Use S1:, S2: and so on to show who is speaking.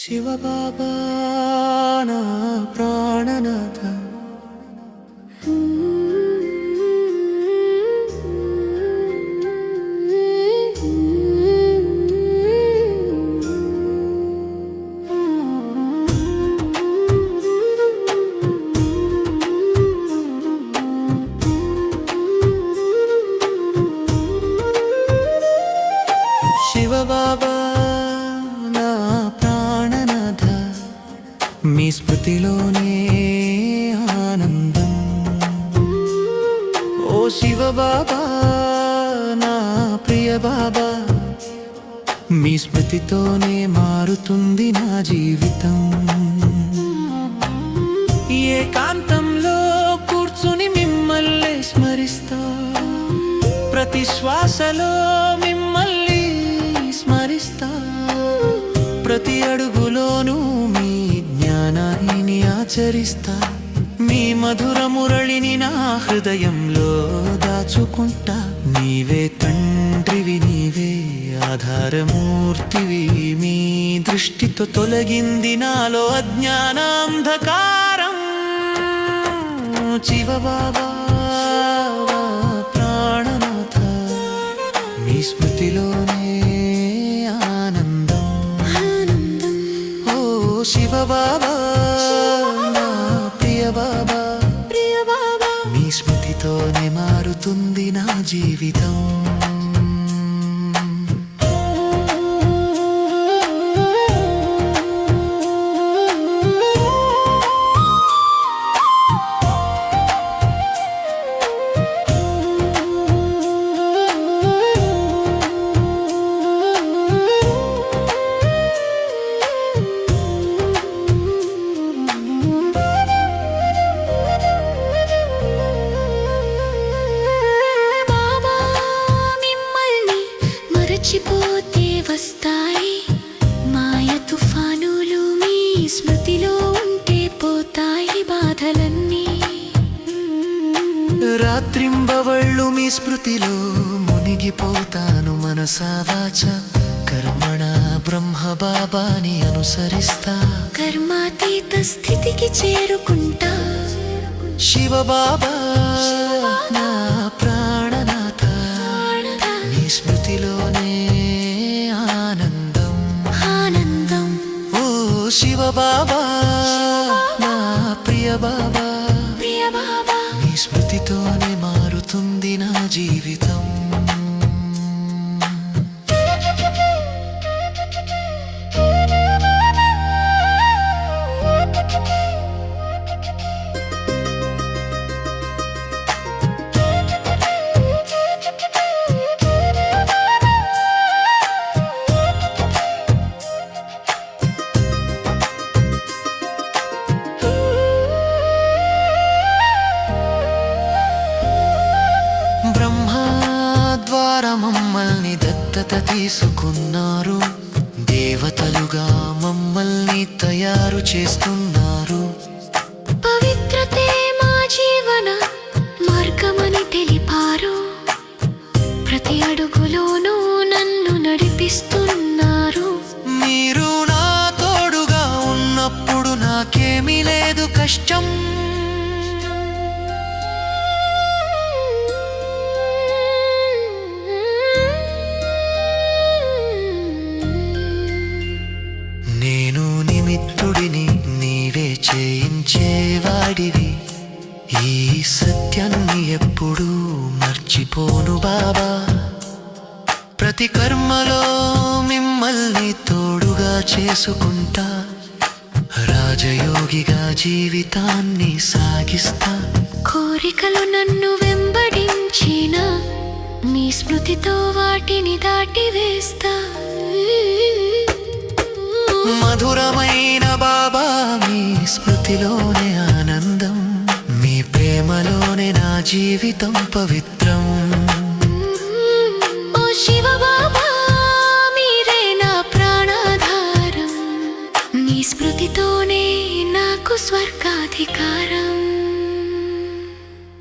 S1: శివబాబా నా ప్రాణనాథ శివబాబా నా ప్రాణనాథ మీ స్మృతిలోనే ఆనందం. ఓ శివబాబా నా ప్రియ బాబా, మీ స్మృతితోనే మారుతుంది నా జీవితం. ఏకాంతంలో కూర్చుని మిమ్మల్ని స్మరిస్తా, ప్రతి శ్వాసలో మిమ్మల్ని స్మరిస్తా, ప్రతి అడుగులోనూ మీ జ్ఞానాన్ని ఆచరిస్తా. మీ మధుర మురళిని నా హృదయంలో దాచుకుంటా. నీవే తండ్రివి, నీవే ఆధారమూర్తివి. మీ దృష్టితో తొలగింది నాలో అజ్ఞానాంధకారం. శివబాబా ప్రాణనాథ, మీ స్మృతిలోనే ఆనందం. ఓ శివబాబా నా ప్రియ బాబా, మీ స్మృతితోనే మారుతుంది నా జీవితం.
S2: మరచిపోతే వస్తాయి మాయ తుఫానులు, మీ స్మృతిలో ఉంటే పోతాయి బాధలన్నీ.
S1: రాత్రింబవళ్ళు మీ స్మృతిలో మునిగిపోతాను. మనసా వాచ కర్మణ బ్రహ్మ బాబాని అనుసరిస్తా.
S2: కర్మాతీత స్థితికి చేరుకుంటా.
S1: శివబాబా నా ప్రాణనాథ, మీ స్మృతిలోనే ఆనందం. ఓ శివబాబా నా ప్రియ బాబా, మీ స్మృతితోనే మారుతుంది నా జీవితం. మమ్మల్ని దత్తత తీసుకున్నారు. దేవతలుగా మమ్మల్ని తయారు చేస్తున్నారు.
S2: పవిత్రతే మా జీవన మార్గమని తెలిపారు. ప్రతి అడుగులోనూ నన్ను నడిపిస్తున్నారు.
S1: మీరు నా తోడుగా ఉన్నప్పుడు నాకేమీ లేదు కష్టం. నేను నిమిత్తుడిని, నీవే చేయించేవాడివి. ఈ సత్యాన్ని ఎప్పుడూ మర్చిపోను బాబా. ప్రతి కర్మలో మిమ్మల్ని తోడుగా చేసుకుంటా. రాజయోగిగా జీవితాన్ని సాగిస్తా.
S2: కోరికలు నన్ను వెంబడించిన, మీ స్మృతితో వాటిని దాటివేస్తా.
S1: మధురమైన బాబా, మీ స్మృతిలోనే ఆనందం. మీ ప్రేమలోనే నా జీవితం పవిత్రం.
S2: ఓ శివబాబా, మీరే నా ప్రాణాధారం. మీ స్మృతితోనే నాకు స్వర్గాధికారం.